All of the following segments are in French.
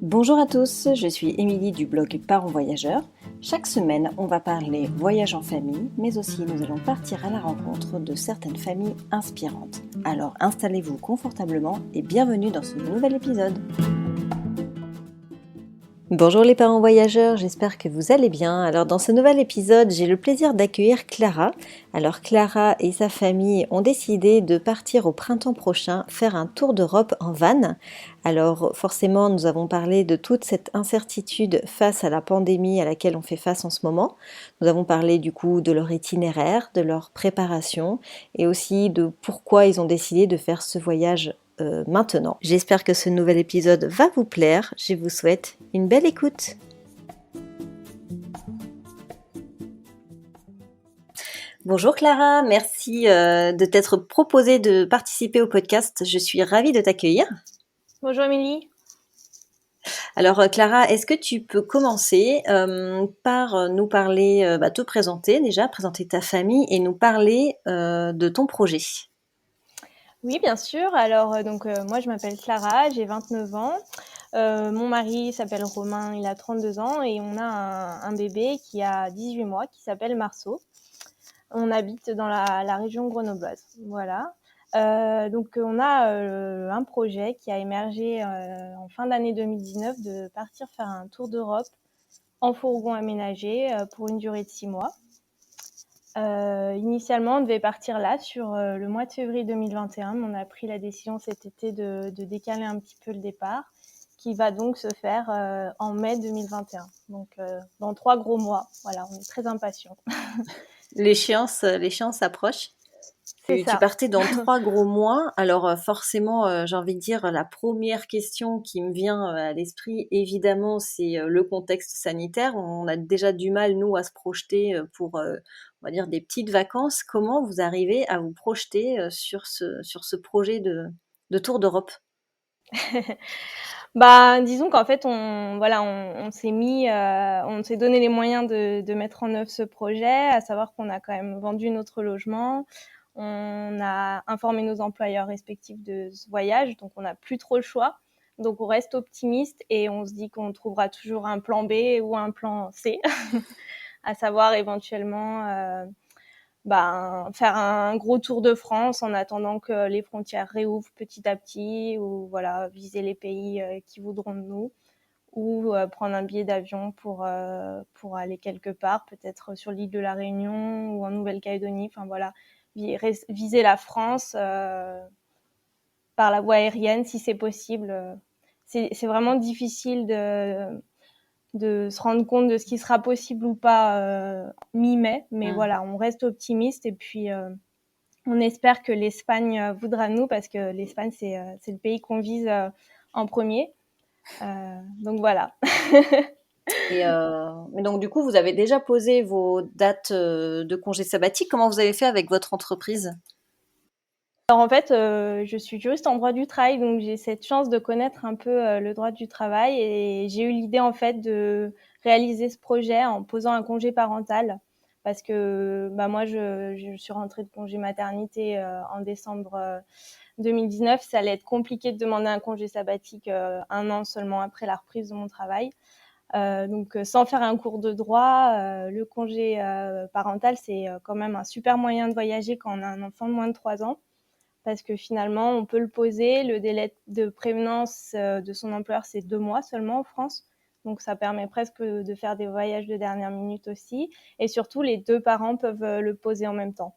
Bonjour à tous, je suis Émilie du blog Parents Voyageurs. Chaque semaine, on va parler voyage en famille, mais aussi nous allons partir à la rencontre de certaines familles inspirantes. Alors installez-vous confortablement et bienvenue dans ce nouvel épisode. Bonjour les parents voyageurs, j'espère que vous allez bien. Alors dans ce nouvel épisode, j'ai le plaisir d'accueillir Clara. Alors Clara et sa famille ont décidé de partir au printemps prochain faire un tour d'Europe en van. Alors forcément, nous avons parlé de toute cette incertitude face à la pandémie à laquelle on fait face en ce moment. Nous avons parlé du coup de leur itinéraire, de leur préparation et aussi de pourquoi ils ont décidé de faire ce voyage maintenant. J'espère que ce nouvel épisode va vous plaire. Je vous souhaite une belle écoute. Bonjour Clara, merci de t'être proposée de participer au podcast. Je suis ravie de t'accueillir. Bonjour Émilie. Alors Clara, est-ce que tu peux commencer par nous parler, te présenter déjà, présenter ta famille et nous parler de ton projet? Oui, bien sûr. Alors, moi, je m'appelle Clara, j'ai 29 ans. Mon mari s'appelle Romain, il a 32 ans et on a un bébé qui a 18 mois qui s'appelle Marceau. On habite dans la région grenobloise. Voilà. On a un projet qui a émergé en fin d'année 2019 de partir faire un tour d'Europe en fourgon aménagé pour une durée de 6 mois. Initialement, on devait partir là sur le mois de février 2021, mais on a pris la décision cet été de décaler un petit peu le départ, qui va donc se faire en mai 2021. Donc, dans 3 gros mois. Voilà, on est très impatients. L'échéance approche. C'est Tu ça. partais dans 3 gros mois. Alors forcément, j'ai envie de dire, la première question qui me vient à l'esprit, évidemment, c'est le contexte sanitaire. On a déjà du mal, nous, à se projeter pour, on va dire, des petites vacances. Comment vous arrivez à vous projeter sur ce projet de tour d'Europe? Disons qu'en fait, on s'est mis, on s'est donné les moyens de mettre en œuvre ce projet, à savoir qu'on a quand même vendu notre logement. On a informé nos employeurs respectifs de ce voyage, donc on n'a plus trop le choix. Donc on reste optimiste et on se dit qu'on trouvera toujours un plan B ou un plan C, à savoir éventuellement faire un gros tour de France en attendant que les frontières réouvrent petit à petit, ou voilà, viser les pays qui voudront de nous, ou prendre un billet d'avion pour aller quelque part, peut-être sur l'île de la Réunion ou en Nouvelle-Calédonie. Enfin voilà, viser la France par la voie aérienne si c'est possible. C'est vraiment difficile de se rendre compte de ce qui sera possible ou pas mi-mai, mais voilà, on reste optimiste et puis on espère que l'Espagne voudra de nous, parce que l'Espagne c'est le pays qu'on vise en premier. Donc voilà. Mais donc du coup, vous avez déjà posé vos dates de congé sabbatique. Comment vous avez fait avec votre entreprise? Alors en fait, je suis juriste en droit du travail, donc j'ai cette chance de connaître un peu le droit du travail, et j'ai eu l'idée en fait de réaliser ce projet en posant un congé parental, parce que moi je suis rentrée de congé maternité en décembre 2019. Ça allait être compliqué de demander un congé sabbatique 1 an seulement après la reprise de mon travail. Sans faire un cours de droit, le congé parental, c'est quand même un super moyen de voyager quand on a un enfant de moins de 3 ans, parce que finalement, on peut le poser. Le délai de prévenance de son employeur, c'est 2 mois seulement en France. Donc, ça permet presque de faire des voyages de dernière minute aussi. Et surtout, les 2 parents peuvent le poser en même temps.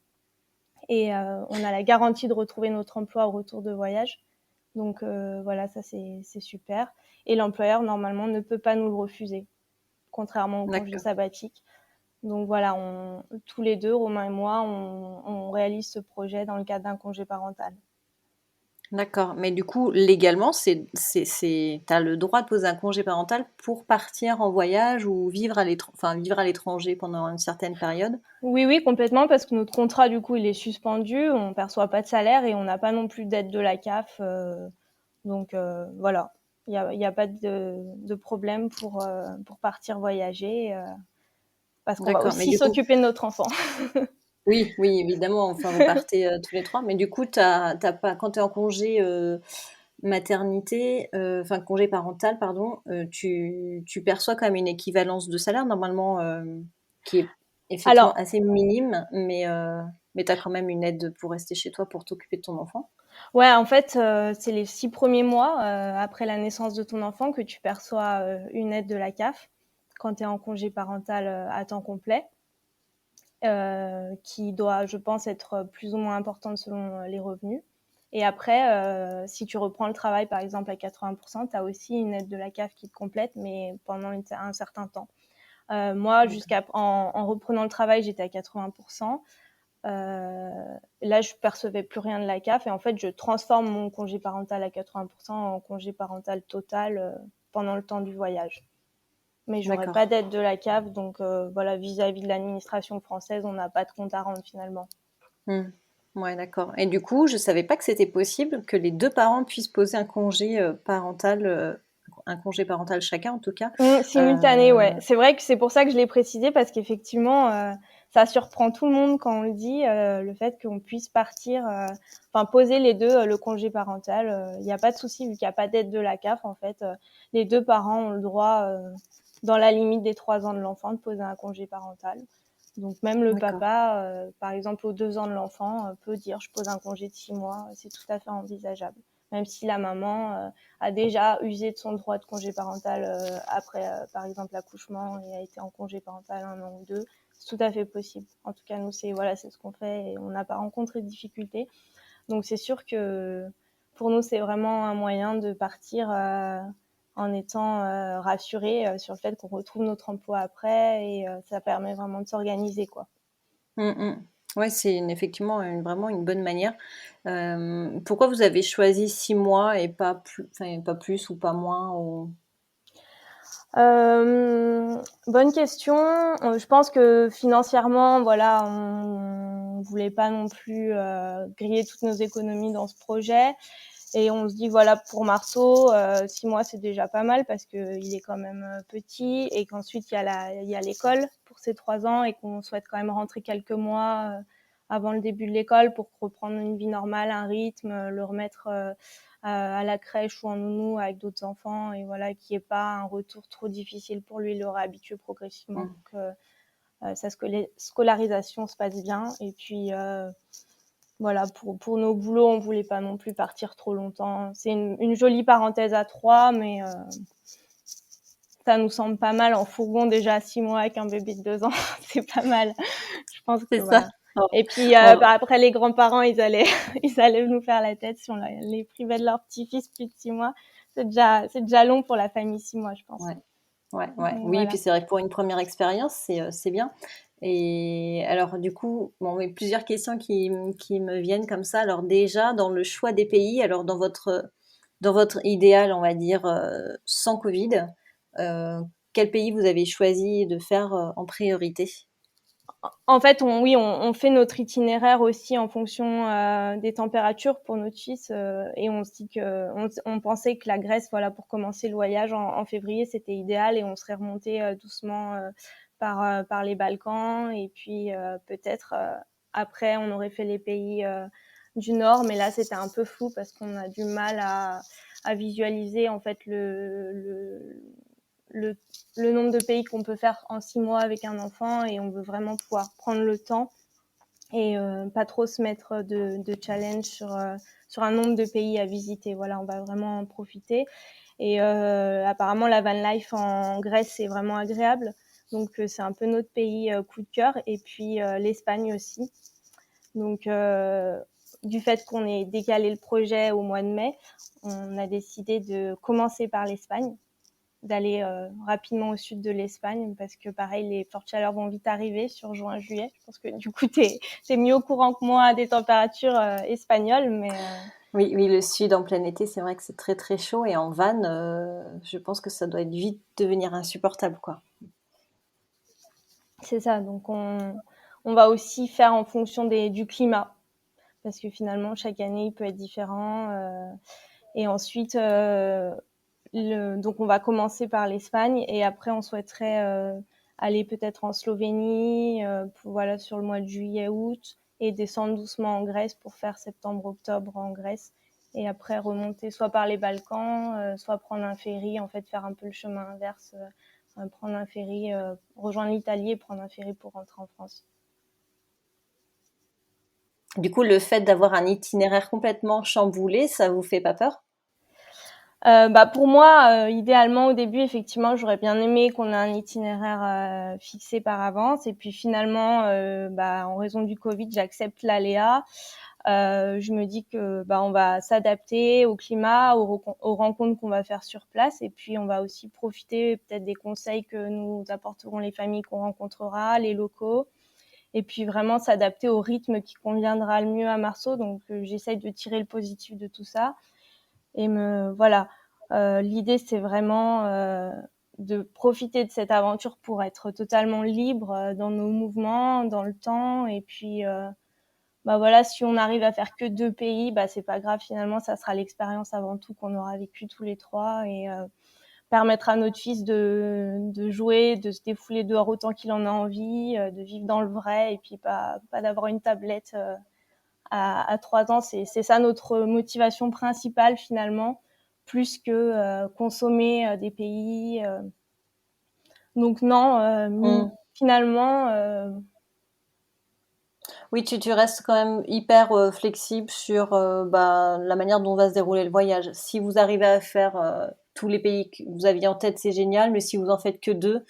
Et on a la garantie de retrouver notre emploi au retour de voyage. Donc, voilà, ça, c'est super. Et l'employeur, normalement, ne peut pas nous le refuser, contrairement au congé sabbatique. Donc voilà, tous les deux, Romain et moi, on réalise ce projet dans le cadre d'un congé parental. D'accord, mais du coup, légalement, t'as le droit de poser un congé parental pour partir en voyage ou vivre vivre à l'étranger pendant une certaine période? Oui, oui, complètement, parce que notre contrat, du coup, il est suspendu, on ne perçoit pas de salaire et on n'a pas non plus d'aide de la CAF. Voilà, il y a pas de problème pour partir voyager, parce qu'on va D'accord, mais aussi du coup, s'occuper de notre enfant. oui, oui, évidemment, enfin, vous partez tous les trois, mais du coup, t'as pas, quand tu es en congé maternité, enfin congé parental, pardon, tu perçois quand même une équivalence de salaire normalement, qui est effectivement Alors assez minime, mais tu as quand même une aide pour rester chez toi pour t'occuper de ton enfant? ouais, en fait, c'est les 6 premiers mois, après la naissance de ton enfant que tu perçois, une aide de la CAF quand tu es en congé parental, à temps complet, qui doit, je pense, être plus ou moins importante selon, les revenus et après, si tu reprends le travail, par exemple, à 80 tu as aussi une aide de la CAF qui te complète, mais pendant un certain temps. Moi, D'accord. en reprenant le travail, j'étais à 80 là, je percevais plus rien de la CAF et en fait, je transforme mon congé parental à 80 en congé parental total, pendant le temps du voyage. Mais j'aurais pas D'accord. d'aide de la CAF, donc voilà, vis-à-vis de l'administration française, on n'a pas de compte à rendre finalement. Mmh. Ouais, d'accord et du coup, je savais pas que c'était possible que les 2 parents puissent poser un congé parental chacun en tout cas. Simultané, ouais. Heu, C'est vrai que c'est pour ça que je l'ai précisé parce qu'effectivement, ça surprend tout le monde quand on le dit, le fait qu'on puisse partir, enfin poser les 2 le congé parental, il y a pas de souci vu qu'il y a pas d'aide de la CAF en fait, les 2 parents ont le droit, dans la limite des 3 ans de l'enfant, de poser un congé parental. Donc même le d'accord. papa, par exemple aux 2 ans de l'enfant, peut dire: «Je pose un congé de 6 mois», c'est tout à fait envisageable. Même si la maman, a déjà usé de son droit de congé parental après, par exemple, l'accouchement et a été en congé parental 1 an ou 2, c'est tout à fait possible. En tout cas, nous, c'est voilà, c'est ce qu'on fait et on n'a pas rencontré de difficultés. Donc, c'est sûr que pour nous, c'est vraiment un moyen de partir en étant rassuré sur le fait qu'on retrouve notre emploi après et ça permet vraiment de s'organiser, quoi. Mmh mh. Ouais, c'est effectivement vraiment une bonne manière. Pourquoi vous avez choisi 6 mois et pas plus ou pas moins ou Bonne question. Je pense que financièrement, voilà, on voulait pas non plus, griller toutes nos économies dans ce projet et on se dit voilà pour Marceau, 6 mois c'est déjà pas mal parce qu'il est quand même, petit et qu'ensuite il y a l'école pour ses 3 ans et qu'on souhaite quand même rentrer quelques mois, avant le début de l'école pour reprendre une vie normale, un rythme, le remettre, à la crèche ou en nounou avec d'autres enfants et voilà, qu'il y ait pas un retour trop difficile pour lui, le réhabituer progressivement mmh, pour que, sa scolarisation se passe bien et puis, voilà, pour nos boulots, on voulait pas non plus partir trop longtemps. C'est une jolie parenthèse à 3, mais ça nous semble pas mal en fourgon déjà 6 mois avec un bébé de 2 ans, c'est pas mal. Je pense que c'est ça? voilà. Oh, Et puis oh, bah, après les grands-parents, ils allaient ils allaient nous faire la tête si on les privait de leur petit-fils plus de 6 mois. C'est déjà long pour la famille 6 mois, je pense. ouais, ouais, ouais. Donc Oui et voilà. puis c'est vrai que pour une première expérience, c'est bien et alors du coup, bon, oui, plusieurs questions qui me viennent comme ça. Alors déjà, dans le choix des pays, alors dans votre idéal, on va dire, sans Covid, heu, quel pays vous avez choisi de faire, en priorité? En fait, on fait notre itinéraire aussi en fonction, des températures pour notre fils, et on se dit on pensait que la Grèce, voilà, pour commencer le voyage en février, c'était idéal et on serait remonté doucement, par les Balkans et puis, peut-être, après on aurait fait les pays, du Nord, mais là, c'était un peu flou parce qu'on a du mal à visualiser, en fait, le le nombre de pays qu'on peut faire en 6 mois avec un enfant et on veut vraiment pouvoir prendre le temps et pas trop se mettre de challenge sur un nombre de pays à visiter. Voilà, on va vraiment en profiter. Et apparemment, la van life en Grèce, c'est vraiment agréable. Donc, c'est un peu notre pays coup de cœur. Et puis, l'Espagne aussi. Donc, du fait qu'on ait décalé le projet au mois de mai, on a décidé de commencer par l'Espagne d'aller rapidement au sud de l'Espagne parce que pareil, les fortes chaleurs vont vite arriver sur juin-juillet. Je pense que du coup, t'es mieux au courant que moi des températures espagnoles, mais Oui, oui, le sud en plein été, c'est vrai que c'est très, très chaud et en van, je pense que ça doit être vite devenir insupportable, quoi. c'est ça. Donc on va aussi faire en fonction du climat parce que finalement, chaque année, il peut être différent. Et ensuite, donc on va commencer par l'Espagne et après on souhaiterait aller peut-être en Slovénie voilà, sur le mois de juillet, août et descendre doucement en Grèce pour faire septembre, octobre en Grèce et après remonter soit par les Balkans, soit prendre un ferry, en fait faire un peu le chemin inverse, prendre un ferry, rejoindre l'Italie et prendre un ferry pour rentrer en France. Du coup, le fait d'avoir un itinéraire complètement chamboulé, ça vous fait pas peur? Pour moi, idéalement, au début, effectivement, j'aurais bien aimé qu'on ait un itinéraire fixé par avance. Et puis finalement, en raison du Covid, j'accepte l'aléa. Je me dis que on va s'adapter au climat, aux rencontres qu'on va faire sur place. Et puis, on va aussi profiter peut-être des conseils que nous apporteront les familles qu'on rencontrera, les locaux. Et puis vraiment s'adapter au rythme qui conviendra le mieux à Marceau. Donc, j'essaye de tirer le positif de tout ça. Et voilà, l'idée c'est vraiment de profiter de cette aventure pour être totalement libre dans nos mouvements, dans le temps. Et puis voilà, si on arrive à faire que 2 pays, c'est pas grave, finalement ça sera l'expérience avant tout qu'on aura vécu tous les 3 et permettre à notre fils de jouer, de se défouler dehors autant qu'il en a envie, de vivre dans le vrai et puis pas d'avoir une tablette à 3 ans. C'est ça notre motivation principale finalement, plus que consommer des pays. Donc non, Mmh. finalement, Oui, tu restes quand même hyper, flexible sur, la manière dont va se dérouler le voyage. Si vous arrivez à faire, tous les pays que vous aviez en tête, c'est génial, mais si vous en faites que 2,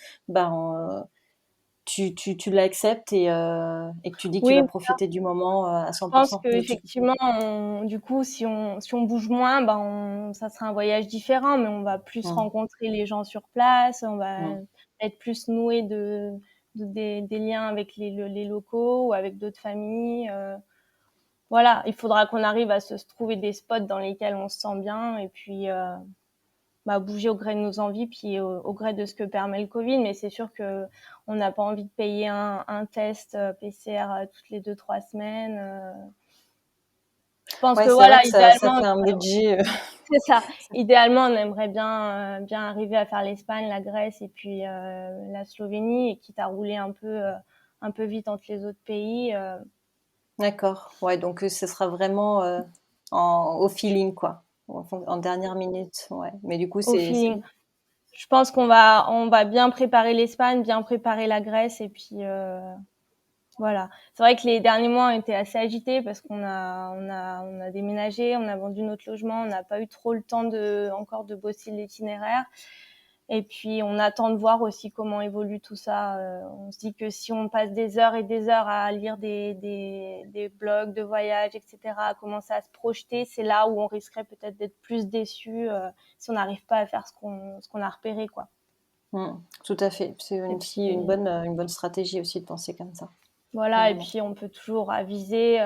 tu l'acceptes et que tu dis que tu oui, vas profiter du moment, à je pense 100%. Mais qu'effectivement, du coup, si on bouge moins, ça sera un voyage différent, mais on va plus mmh, rencontrer les gens sur place, on va mmh, être plus noué des liens avec les locaux ou avec d'autres familles. Voilà, il faudra qu'on arrive à se trouver des spots dans lesquels on se sent bien et puis bouger au gré de nos envies, puis au gré de ce que permet le Covid. Mais c'est sûr que on n'a pas envie de payer un test PCR toutes les 2-3 semaines. Je pense ouais, que c'est vrai voilà, que ça idéalement, fait un budget, c'est ça. Idéalement, on aimerait bien arriver à faire l'Espagne, la Grèce et puis la Slovénie, et quitte à rouler un peu vite entre les autres pays. D'accord, ouais, donc ce sera vraiment, au feeling, quoi, en dernière minute, ouais. Mais du coup, Au c'est feeling. Je pense qu'on va bien préparer l'Espagne, bien préparer la Grèce et puis voilà. C'est vrai que les derniers mois ont été assez agités parce qu'on a déménagé, on a vendu notre logement, on n'a pas eu trop le temps encore de bosser l'itinéraire. Et puis on attend de voir aussi comment évolue tout ça. On se dit que si on passe des heures et des heures à lire des blogs de voyage, etc., à commencer à se projeter, c'est là où on risquerait peut-être d'être plus déçu si on n'arrive pas à faire ce qu'on a repéré, quoi. mmh, tout à fait. C'est Et aussi puis une bonne stratégie aussi de penser comme ça, voilà, et carrément. puis on peut toujours aviser.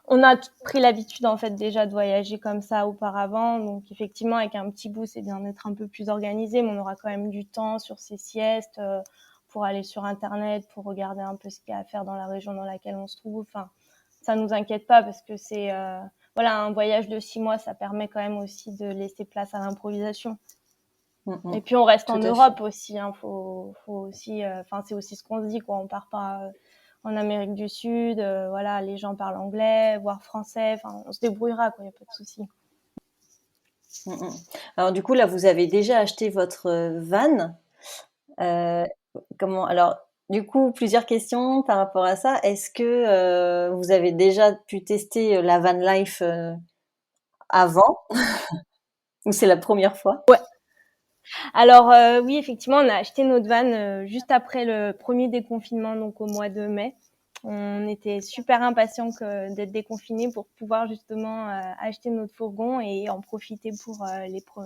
On a pris l'habitude en fait déjà de voyager comme ça auparavant, donc effectivement avec un petit bout c'est bien d'être un peu plus organisé, mais on aura quand même du temps sur ses siestes pour aller sur internet, pour regarder un peu ce qu'il y a à faire dans la région dans laquelle on se trouve. Enfin, ça nous inquiète pas parce que c'est voilà, un voyage de 6 mois, ça permet quand même aussi de laisser place à l'improvisation. Mmh Et mh. puis on reste en Tout à fait. Europe aussi, hein. Faut aussi, enfin c'est aussi ce qu'on se dit, quoi. On part pas en Amérique du Sud, voilà, les gens parlent anglais, voire français. Enfin, on se débrouillera, quoi. Y a pas de souci. Mmh mh. Alors du coup, là, vous avez déjà acheté votre, van. Heu, alors, du coup, plusieurs questions par rapport à ça. Est-ce que, vous avez déjà pu tester, la van life, avant ou c'est la première fois? Ouais. Alors oui, effectivement, on a acheté notre van juste après le premier déconfinement, donc au mois de mai. On était super impatients d'être déconfinés pour pouvoir justement acheter notre fourgon et en profiter pour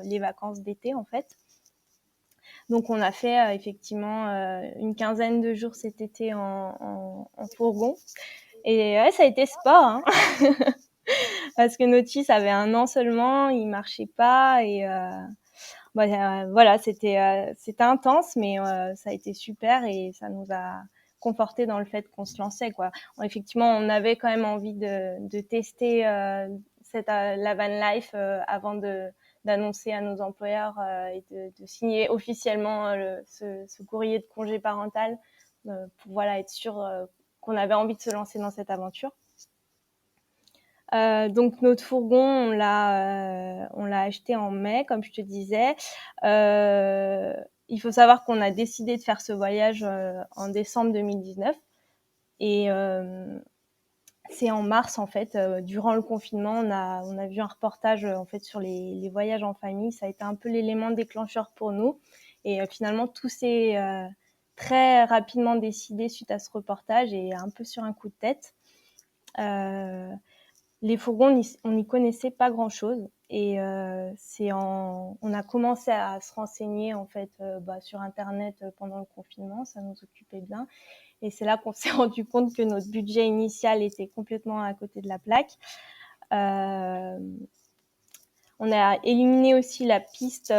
les vacances d'été, en fait. Donc on a fait effectivement une quinzaine de jours cet été en fourgon. Et ouais, ça a été sport, hein. Parce que notre fils avait 1 an seulement, il marchait pas et voilà, c'était intense, mais ça a été super et ça nous a conforté dans le fait qu'on se lançait, quoi. Effectivement, on avait quand même envie de tester la van life avant d'annoncer à nos employeurs et de signer officiellement ce courrier de congé parental pour voilà être sûr qu'on avait envie de se lancer dans cette aventure. Donc notre fourgon, on l'a acheté en mai, comme je te disais. Il faut savoir qu'on a décidé de faire ce voyage en décembre 2019 et c'est en mars en fait, durant le confinement, on a vu un reportage en fait sur les voyages en famille. Ça a été un peu l'élément déclencheur pour nous et finalement tout s'est très rapidement décidé suite à ce reportage et un peu sur un coup de tête. Euh, les fourgons, on n'y connaissait pas grand-chose et on a commencé à se renseigner en fait sur Internet pendant le confinement, ça nous occupait bien. Et c'est là qu'on s'est rendu compte que notre budget initial était complètement à côté de la plaque. Euh, on a éliminé aussi la piste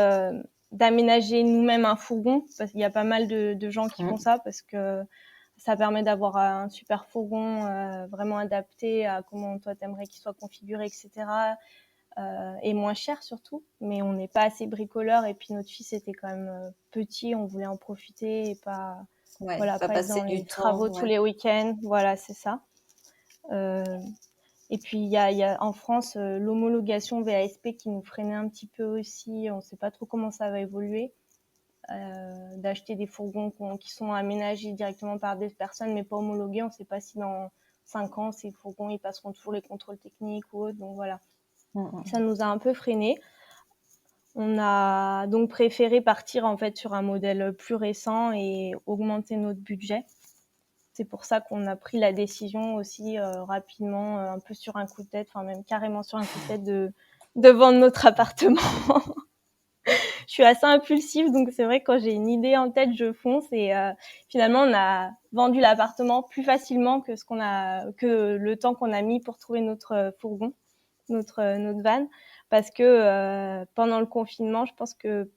d'aménager nous-mêmes un fourgon, parce qu'il y a pas mal de gens qui font ça, parce que ça permet d'avoir un super fourgon vraiment adapté à comment toi t'aimerais qu'il soit configuré, etc. Et moins cher surtout. Mais on n'est pas assez bricoleur et puis notre fils était quand même petit, on voulait en profiter et pas, Ouais, voilà, pas pas être passer dans les du temps, travaux tous ouais. les week-ends. Voilà, c'est ça. Euh, et puis il y a en France l'homologation VASP qui nous freinait un petit peu aussi. On ne sait pas trop comment ça va évoluer. D'acheter des fourgons qui sont aménagés directement par des personnes mais pas homologués. On ne sait pas si dans 5 ans ces fourgons ils passeront toujours les contrôles techniques ou autres. Donc voilà, ça nous a un peu freiné. On a donc préféré partir en fait sur un modèle plus récent et augmenter notre budget. C'est pour ça qu'on a pris la décision aussi rapidement, un peu sur un coup de tête, enfin même carrément sur un coup de tête de vendre notre appartement. Je suis assez impulsive, donc c'est vrai que quand j'ai une idée en tête, je fonce et finalement on a vendu l'appartement plus facilement que le temps qu'on a mis pour trouver notre fourgon, notre van, parce que pendant le confinement, je pense que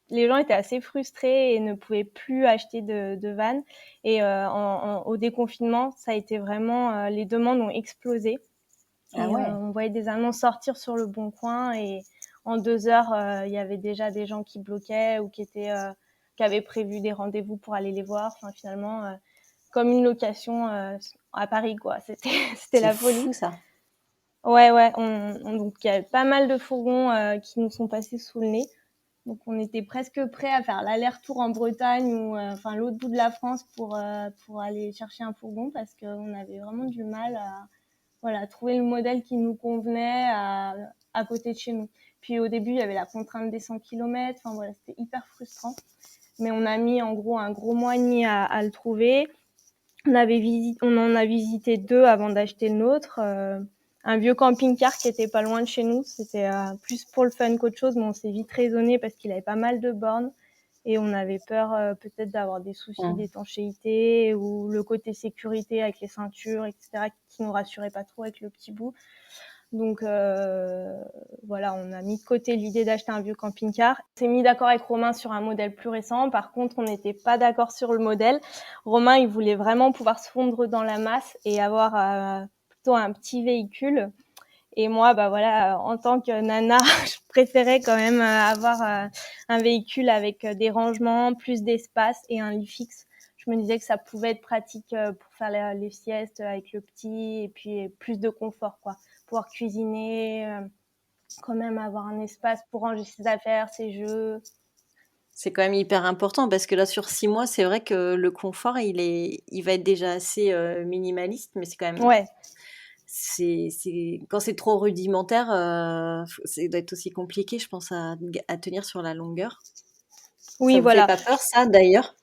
les gens étaient assez frustrés et ne pouvaient plus acheter de van. Et au déconfinement, ça a été vraiment, les demandes ont explosé. Ah Et ouais. on voyait des annonces sortir sur le Bon Coin et en 2 heures, il y avait déjà des gens qui bloquaient ou qui avaient prévu des rendez-vous pour aller les voir. Enfin, finalement, comme une location à Paris, quoi. C'était C'est la folie. fou ça. Ouais, ouais. Donc, il y a pas mal de fourgons qui nous sont passés sous le nez. Donc, on était presque prêts à faire l'aller-retour en Bretagne ou enfin l'autre bout de la France pour aller chercher un fourgon parce qu'on avait vraiment du mal à voilà, trouver le modèle qui nous convenait à côté de chez nous. Puis au début, il y avait la contrainte des 100 km. Enfin voilà, c'était hyper frustrant. Mais on a mis en gros un gros mois et demi à le trouver. On en a visité 2 avant d'acheter le nôtre. Un vieux camping-car qui était pas loin de chez nous. C'était plus pour le fun qu'autre chose, mais on s'est vite raisonné parce qu'il avait pas mal de bornes et on avait peur peut-être d'avoir des soucis Mm. d'étanchéité ou le côté sécurité avec les ceintures, etc., qui nous rassurait pas trop avec le petit bout. Donc voilà, on a mis de côté l'idée d'acheter un vieux camping-car. On s'est mis d'accord avec Romain sur un modèle plus récent. Par contre, on n'était pas d'accord sur le modèle. Romain, il voulait vraiment pouvoir se fondre dans la masse et avoir plutôt un petit véhicule. Et moi, bah voilà, en tant que nana, je préférais quand même avoir un véhicule avec des rangements, plus d'espace et un lit fixe. Je me disais que ça pouvait être pratique pour faire les siestes avec le petit et puis plus de confort, quoi. Pouvoir cuisiner, quand même avoir un espace pour ranger ses affaires, ses jeux. C'est quand même hyper important parce que là, sur 6 mois, c'est vrai que le confort, il va être déjà assez minimaliste, mais c'est quand même, Ouais, quand c'est trop rudimentaire, ça doit être aussi compliqué, je pense, à tenir sur la longueur. Ça oui, vous fait voilà. pas peur, ça, d'ailleurs?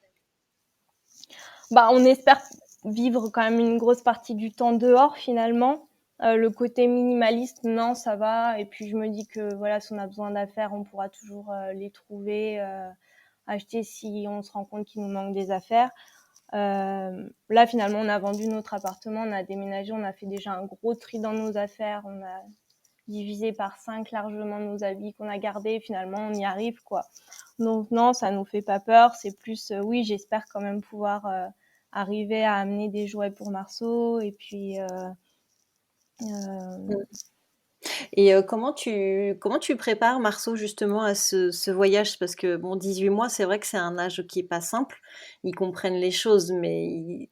Bah, on espère vivre quand même une grosse partie du temps dehors finalement. Le côté minimaliste, non, ça va. Et puis je me dis que voilà, si on a besoin d'affaires, on pourra toujours les trouver, acheter si on se rend compte qu'il nous manque des affaires. Là, finalement, on a vendu notre appartement, on a déménagé, on a fait déjà un gros tri dans nos affaires, on a divisé par 5 largement nos habits qu'on a gardés. Finalement, on y arrive, quoi. Donc non, ça nous fait pas peur. C'est plus, oui, j'espère quand même pouvoir arriver à amener des jouets pour Marceau. Et puis, Mm. euh, Et comment tu prépares Marceau justement à ce voyage? Parce que bon, 18 mois, c'est vrai que c'est un âge qui est pas simple. Ils comprennent les choses, mais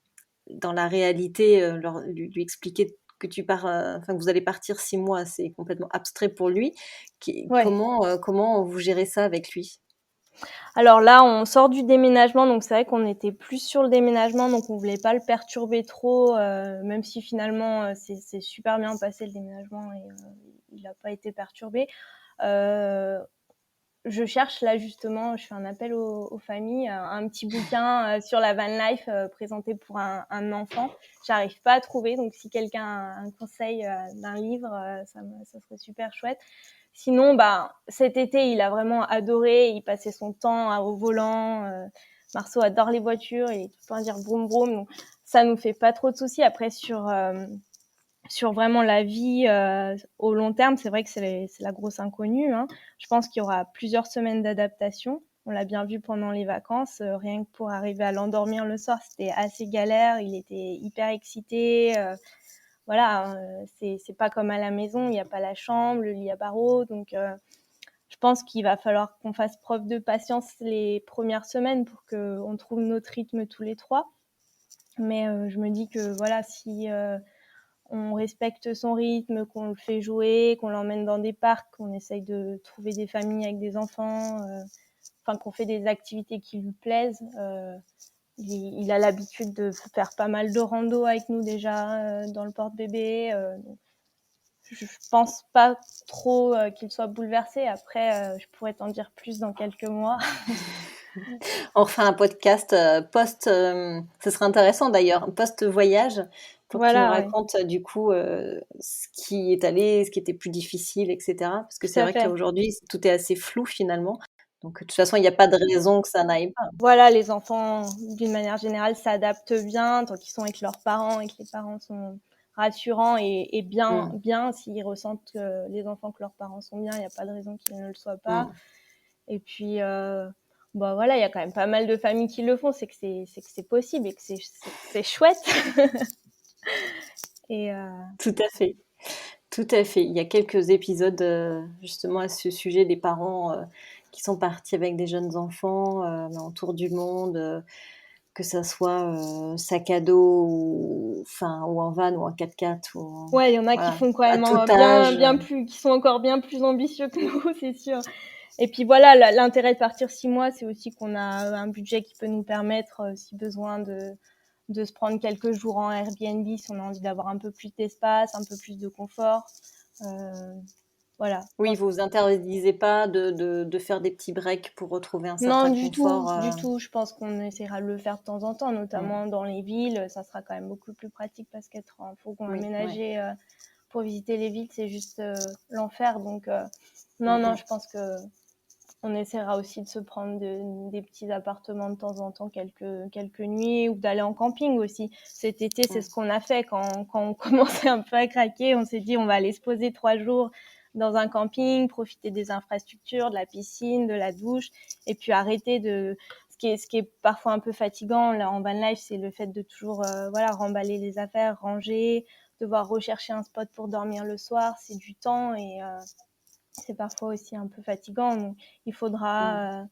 dans la réalité, lui expliquer que tu pars, enfin que vous allez partir 6 mois, c'est complètement abstrait pour lui. Ouais. Comment vous gérez ça avec lui? Alors là, on sort du déménagement, donc c'est vrai qu'on était plus sur le déménagement, donc on voulait pas le perturber trop, même si finalement, c'est super bien passé le déménagement et il a pas été perturbé. Heu, je cherche là justement, je fais un appel aux familles, un petit bouquin, sur la van life, présenté pour un enfant. J'arrive pas à trouver, donc si quelqu'un a un conseil, d'un livre, ça serait super chouette. Sinon, bah, cet été, il a vraiment adoré. Il passait son temps au volant. Marceau adore les voitures. Il est tout le temps à dire broum broum. Donc, ça nous fait pas trop de soucis. Après, sur vraiment la vie au long terme, c'est vrai que c'est la grosse inconnue, hein. Je pense qu'il y aura plusieurs semaines d'adaptation. On l'a bien vu pendant les vacances. Rien que pour arriver à l'endormir le soir, c'était assez galère. Il était hyper excité. Voilà, c'est pas comme à la maison, il n'y a pas la chambre, le lit à barreaux, donc je pense qu'il va falloir qu'on fasse preuve de patience les premières semaines pour qu'on trouve notre rythme tous les trois. Mais je me dis que voilà, si on respecte son rythme, qu'on le fait jouer, qu'on l'emmène dans des parcs, qu'on essaye de trouver des familles avec des enfants, enfin qu'on fait des activités qui lui plaisent. Il a l'habitude de faire pas mal de rando avec nous déjà dans le porte-bébé. Je pense pas trop qu'il soit bouleversé. Après, je pourrais t'en dire plus dans quelques mois. On refait un podcast, ce serait intéressant d'ailleurs, post-voyage, pour que tu nous Voilà, ouais, racontes, du coup, ce qui est allé, ce qui était plus difficile et cetera. Parce que tout c'est à vrai fait. qu'aujourd'hui, tout est assez flou finalement. Donc de toute façon, il y a pas de raison que ça n'aille pas. Voilà, les enfants, d'une manière générale, s'adaptent bien tant qu'ils sont avec leurs parents et que les parents sont rassurants et bien, Mmh. bien. S'ils ressentent les enfants que leurs parents sont bien, il n'y a pas de raison qu'ils ne le soient pas. Mmh. Et puis, bah voilà, il y a quand même pas mal de familles qui le font. C'est possible et que c'est chouette. Et Tout à fait, tout à fait. Il y a quelques épisodes, justement à ce sujet des parents, qui sont partis avec des jeunes enfants, en tour du monde, que ça soit, sac à dos ou enfin ou en van ou en 4x4 ou en ouais, il y en a qui voilà, font quand à même tout bien, âge, bien plus, qui sont encore bien plus ambitieux que nous, c'est sûr. Et puis voilà, l'intérêt de partir 6 mois, c'est aussi qu'on a un budget qui peut nous permettre, si besoin, de se prendre quelques jours en Airbnb si on a envie d'avoir un peu plus d'espace, un peu plus de confort. Euh, voilà. oui, vous vous interdisez pas de faire des petits breaks pour retrouver un Non, certain confort, du tout. Je pense qu'on essaiera de le faire de temps en temps, mmh, notamment dans les villes. Ça sera quand même beaucoup plus pratique parce qu'être en fourgon oui, ouais, aménagé pour visiter les villes, c'est juste l'enfer. Donc, non, mmh non, mh, je pense que on essaiera aussi de se prendre des petits appartements de temps en temps, quelques nuits, ou d'aller en camping aussi. Cet été, c'est ce mmh, qu'on a fait quand on commençait un peu à craquer. On s'est dit, on va aller se poser 3 jours dans un camping, profiter des infrastructures, de la piscine, de la douche, et puis arrêter de... Ce qui est parfois un peu fatigant là en van life, c'est le fait de toujours voilà, remballer les affaires, ranger, devoir rechercher un spot pour dormir le soir. C'est du temps et c'est parfois aussi un peu fatigant. Donc, il mmh. faudra.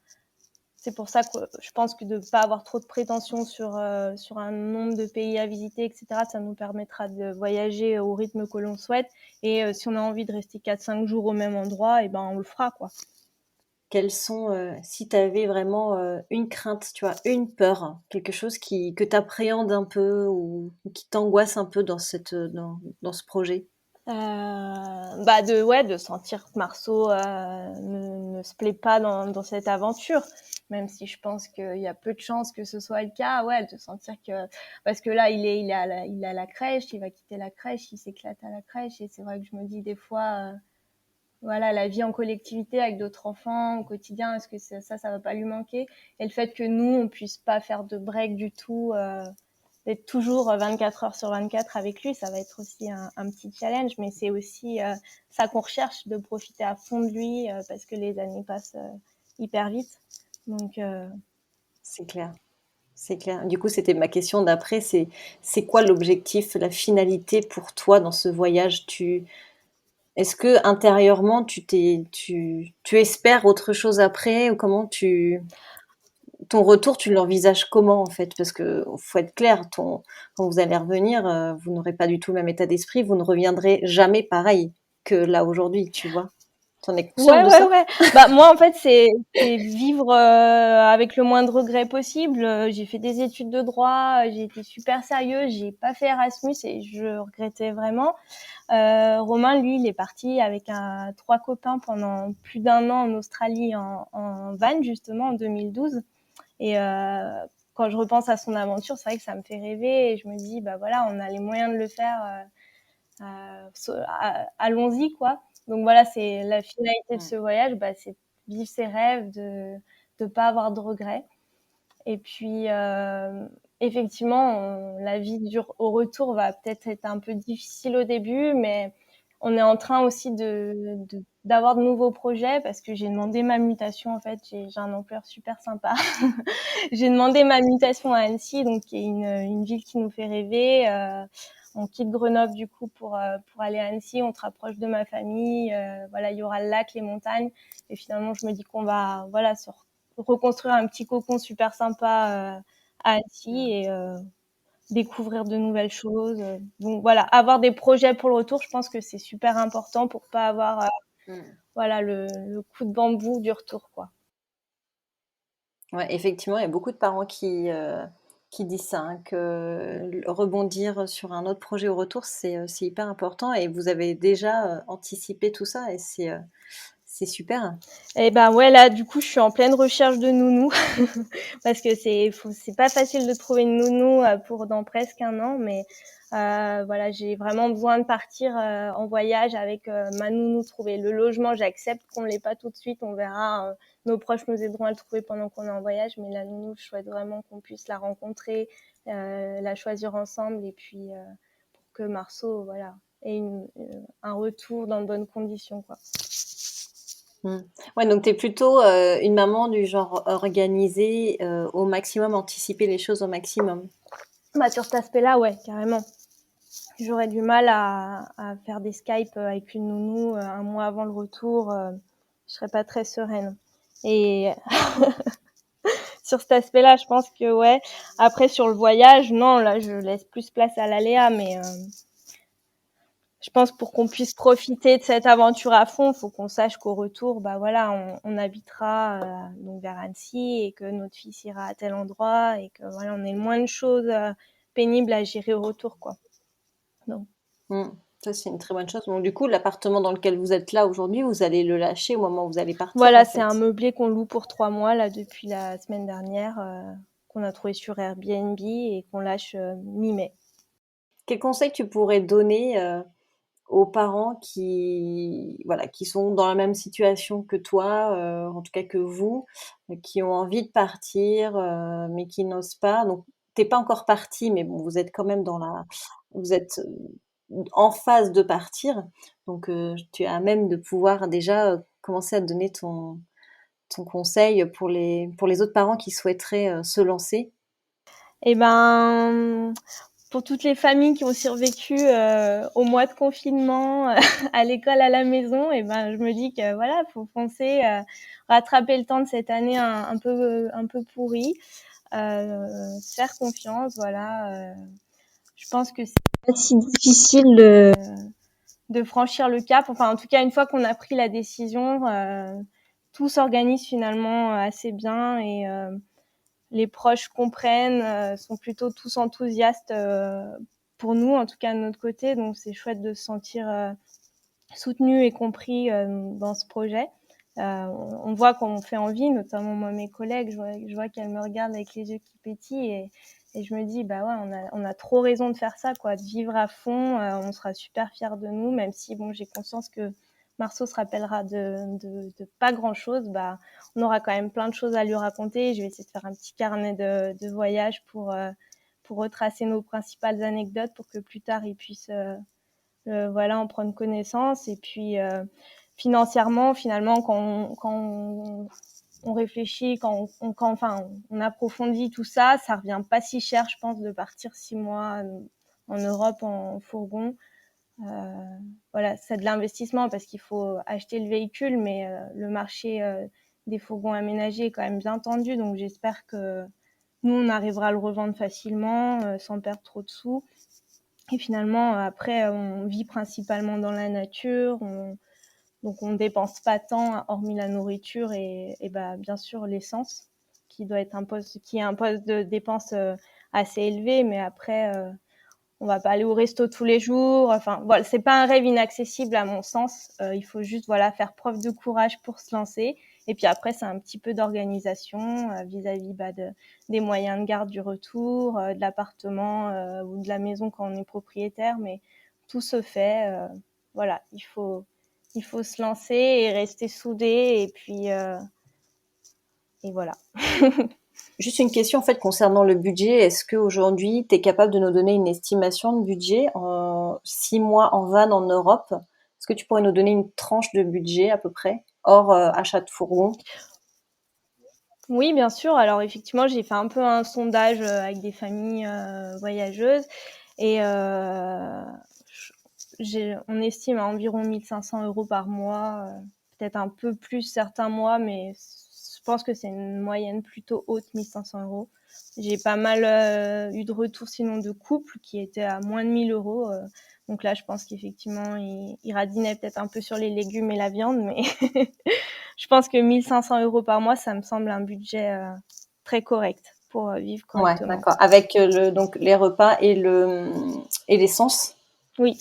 C'est pour ça que je pense que de ne pas avoir trop de prétentions sur un nombre de pays à visiter, etc., ça nous permettra de voyager au rythme que l'on souhaite. Et si on a envie de rester 4-5 jours au même endroit, et ben on le fera, quoi. Quelles sont, si tu avais vraiment, une crainte, tu vois, une peur, quelque chose que tu appréhendes un peu ou qui t'angoisse un peu dans dans ce projet? Bah de sentir que Marceau ne se plaît pas dans cette aventure, même si je pense qu'il y a peu de chances que ce soit le cas. Ouais, de sentir que parce que là il est à la crèche, il va quitter la crèche, il s'éclate à la crèche et c'est vrai que je me dis des fois voilà, la vie en collectivité avec d'autres enfants au quotidien, est-ce que ça va pas lui manquer? Et le fait que nous on puisse pas faire de break du tout, d'être toujours 24 heures sur 24 avec lui, ça va être aussi un petit challenge, mais c'est aussi ça qu'on recherche, de profiter à fond de lui parce que les années passent hyper vite. Donc, C'est clair, c'est clair. Du coup, c'était ma question d'après, c'est quoi l'objectif, la finalité pour toi dans ce voyage? Est-ce que intérieurement tu espères autre chose après ou ton retour, tu l'envisages comment en fait? Parce que faut être clair, quand vous allez revenir, vous n'aurez pas du tout le même état d'esprit, vous ne reviendrez jamais pareil que là aujourd'hui, tu vois? Tu en es consciente Ouais, de ouais, ça? ouais. Bah, moi, en fait, c'est vivre avec le moins de regrets possible. J'ai fait des études de droit, j'ai été super sérieuse, j'ai pas fait Erasmus et je regrettais vraiment. Romain, lui, il est parti avec trois copains pendant plus d'1 an en Australie en van, justement, en 2012. Et quand je repense à son aventure, c'est vrai que ça me fait rêver et je me dis, bah voilà, on a les moyens de le faire. Allons-y quoi. Donc voilà, c'est la finalité de ce voyage, bah, c'est vivre ses rêves, de pas avoir de regrets. Et puis effectivement, la vie au retour va peut-être être un peu difficile au début, mais on est en train aussi d'avoir de nouveaux projets parce que j'ai demandé ma mutation. En fait, j'ai un employeur super sympa. J'ai demandé ma mutation à Annecy, donc qui est une ville qui nous fait rêver. On quitte Grenoble du coup pour aller à Annecy. On se rapproche de ma famille. Voilà, il y aura le lac, les montagnes. Et finalement, je me dis qu'on va voilà se reconstruire un petit cocon super sympa à Annecy et découvrir de nouvelles choses. Donc voilà, avoir des projets pour le retour, je pense que c'est super important pour pas avoir voilà le coup de bambou du retour quoi. Ouais, effectivement, il y a beaucoup de parents qui disent ça, hein, que rebondir sur un autre projet au retour, c'est hyper important et vous avez déjà anticipé tout ça et c'est super. Et ben ouais, là, du coup, je suis en pleine recherche de nounou parce que c'est pas facile de trouver une nounou pour dans presque 1 an, mais voilà, j'ai vraiment besoin de partir en voyage avec ma nounou, trouver le logement. J'accepte qu'on l'ait pas tout de suite, on verra. Nos proches nous aideront à le trouver pendant qu'on est en voyage, mais la nounou, je souhaite vraiment qu'on puisse la rencontrer, la choisir ensemble, et puis pour que Marceau, voilà, ait un retour dans de bonnes conditions, quoi. Mmh. Ouais, donc tu es plutôt, une maman du genre organisée, au maximum, anticiper les choses au maximum. Bah, sur cet aspect-là, ouais, carrément. J'aurais du mal à faire des Skype avec une nounou 1 mois avant le retour. Je serais pas très sereine. Et sur cet aspect-là, je pense que ouais. Après, sur le voyage, non, là, je laisse plus place à l'aléa, mais je pense pour qu'on puisse profiter de cette aventure à fond, faut qu'on sache qu'au retour, bah voilà, on habitera donc vers Annecy et que notre fils ira à tel endroit et que voilà, on ait le moins de choses pénibles à gérer au retour, quoi. Donc Mmh. Ça, c'est une très bonne chose. Donc du coup, l'appartement dans lequel vous êtes là aujourd'hui, vous allez le lâcher au moment où vous allez partir, voilà, en c'est un fait? meublé qu'on loue pour 3 mois là depuis la semaine dernière, qu'on a trouvé sur Airbnb et qu'on lâche mi-mai. Quel conseil tu pourrais donner, aux parents qui, voilà, qui sont dans la même situation que toi, en tout cas que vous, qui ont envie de partir, mais qui n'osent pas? Donc tu es pas encore parti, mais bon, vous êtes quand même vous êtes, en phase de partir. Donc tu es à même de pouvoir déjà, commencer à donner ton conseil pour les autres parents qui souhaiteraient, se lancer. Et ben, pour toutes les familles qui ont survécu au mois de confinement, à l'école, à la maison, et ben je me dis que voilà, faut foncer, rattraper le temps de cette année un peu pourrie, se faire confiance, voilà. Je pense que c'est pas si difficile de franchir le cap. Enfin, en tout cas, une fois qu'on a pris la décision, tout s'organise finalement assez bien et les proches comprennent, sont plutôt tous enthousiastes pour nous, en tout cas de notre côté. Donc, c'est chouette de se sentir soutenu et compris dans ce projet. On voit qu'on fait envie, notamment moi, mes collègues, je vois qu'elles me regardent avec les yeux qui pétillent et je me dis, bah ouais, on a trop raison de faire ça, quoi, de vivre à fond. On sera super fiers de nous, même si bon, j'ai conscience que Marceau se rappellera de pas grand chose. Bah, on aura quand même plein de choses à lui raconter. Je vais essayer de faire un petit carnet de voyage pour retracer nos principales anecdotes pour que plus tard il puisse voilà, en prendre connaissance. Et puis financièrement, finalement, on réfléchit, enfin, on approfondit tout ça, ça revient pas si cher, je pense, de partir 6 mois en Europe en fourgon. Voilà, c'est de l'investissement parce qu'il faut acheter le véhicule, mais le marché des fourgons aménagés est quand même bien tendu, donc j'espère que nous, on arrivera à le revendre facilement, sans perdre trop de sous. Et finalement, après, on vit principalement dans la nature, donc on dépense pas tant, hormis la nourriture et bien sûr l'essence, qui est un poste de dépense assez élevé, mais après, on va pas aller au resto tous les jours. Enfin, voilà, c'est pas un rêve inaccessible à mon sens. Il faut juste, faire preuve de courage pour se lancer. Et puis après, c'est un petit peu d'organisation vis-à-vis des moyens de garde du retour, de l'appartement ou de la maison quand on est propriétaire. Mais tout se fait. Voilà, il faut se lancer et rester soudé. Et voilà. Juste une question en fait concernant le budget. Est-ce qu'aujourd'hui, tu es capable de nous donner une estimation de budget en 6 mois en van en Europe? Est-ce que tu pourrais nous donner une tranche de budget à peu près, hors achat de fourgon? Oui, bien sûr. Alors effectivement, j'ai fait un peu un sondage avec des familles voyageuses et on estime à environ 1 500 € par mois, peut-être un peu plus certains mois, mais je pense que c'est une moyenne plutôt haute, 1 500 €. J'ai pas mal eu de retours sinon de couples qui étaient à moins de 1 000 €. Donc là, je pense qu'effectivement, ils radinaient peut-être un peu sur les légumes et la viande, mais je pense que 1 500 € par mois, ça me semble un budget très correct pour vivre Ouais, correctement. d'accord. Avec donc les repas et l'essence? Oui.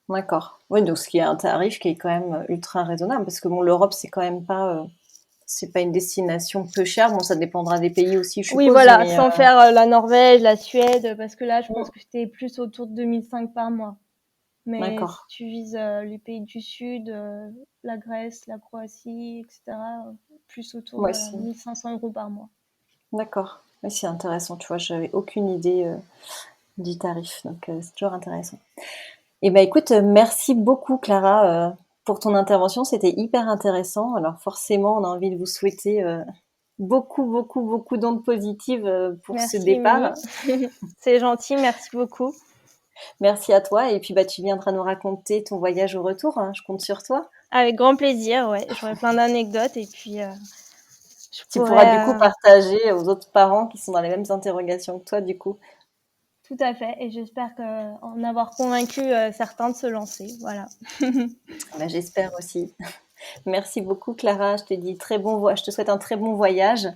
D'accord. Oui, donc ce qui est un tarif qui est quand même ultra raisonnable, parce que bon, l'Europe, c'est quand même pas, c'est pas une destination peu chère. Bon, ça dépendra des pays aussi, je Oui, suppose, voilà, mais sans faire la Norvège, la Suède, parce que là, je pense que c'était plus autour de 2 500 par mois. Mais si d'accord. tu vises les pays du Sud, la Grèce, la Croatie, etc., plus autour Ouais, de 1 500 € par mois. d'accord. Oui, c'est intéressant. Tu vois, j'avais aucune idée du tarif, donc c'est toujours intéressant. Eh ben, écoute, merci beaucoup Clara pour ton intervention. C'était hyper intéressant. Alors forcément, on a envie de vous souhaiter beaucoup, beaucoup, beaucoup d'ondes positives pour ce Merci Émilie, départ. c'est gentil, merci beaucoup. Merci à toi. Et puis, bah, tu viendras nous raconter ton voyage au retour, hein. Je compte sur toi. Avec grand plaisir, ouais. J'aurai plein d'anecdotes et puis je Tu pourras du coup pourrais partager aux autres parents qui sont dans les mêmes interrogations que toi, du coup. tout à fait. Et j'espère en avoir convaincu certains de se lancer. Voilà. Bah, j'espère aussi. Merci beaucoup, Clara. Je te souhaite un très bon voyage.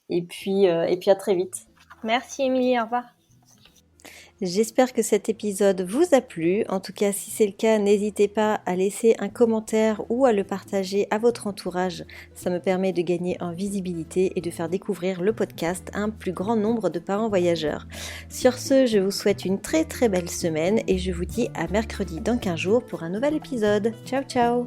Et puis à très vite. Merci Émilie, au revoir. J'espère que cet épisode vous a plu. En tout cas, si c'est le cas, n'hésitez pas à laisser un commentaire ou à le partager à votre entourage. Ça me permet de gagner en visibilité et de faire découvrir le podcast à un plus grand nombre de parents voyageurs. Sur ce, je vous souhaite une très très belle semaine et je vous dis à mercredi dans 15 jours pour un nouvel épisode. Ciao ciao!